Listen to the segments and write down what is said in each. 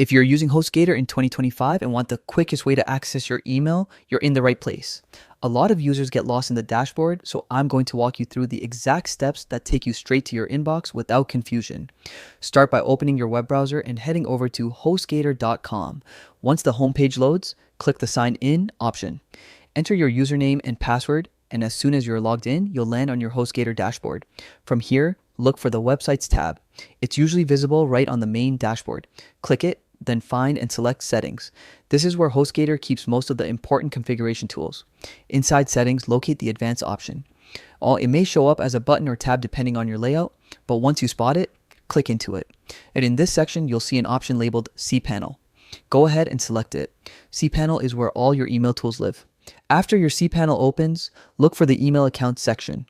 If you're using Hostgator in 2025 and want the quickest way to access your email, you're in the right place. A lot of users get lost in the dashboard, so I'm going to walk you through the exact steps that take you straight to your inbox without confusion. Start by opening your web browser and heading over to hostgator.com. Once the homepage loads, click the Sign In option. Enter your username and password, and as soon as you're logged in, you'll land on your Hostgator dashboard. From here, look for the Websites tab. It's usually visible right on the main dashboard. Click it, then find and select Settings. This is where Hostgator keeps most of the important configuration tools. Inside Settings, locate the Advanced option. It may show up as a button or tab depending on your layout, but once you spot it, click into it. And in this section, you'll see an option labeled cPanel. Go ahead and select it. cPanel is where all your email tools live. After your cPanel opens, look for the Email Accounts section.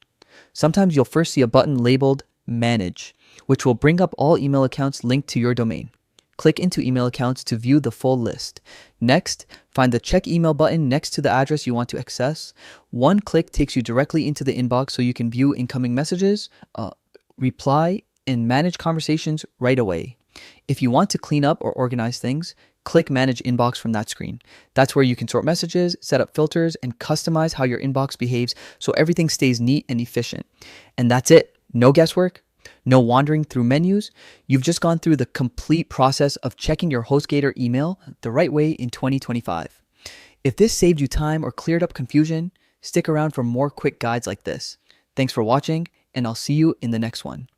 Sometimes you'll first see a button labeled Manage, which will bring up all email accounts linked to your domain. Click into email accounts to view the full list. Next, find the Check Email button next to the address you want to access. One click takes you directly into the inbox so you can view incoming messages, reply, and manage conversations right away. If you want to clean up or organize things, click Manage Inbox from that screen. That's where you can sort messages, set up filters, and customize how your inbox behaves so everything stays neat and efficient. And that's it. No guesswork, no wandering through menus. You've just gone through the complete process of checking your Hostgator email the right way in 2025. If this saved you time or cleared up confusion, stick around for more quick guides like this. Thanks for watching, and I'll see you in the next one.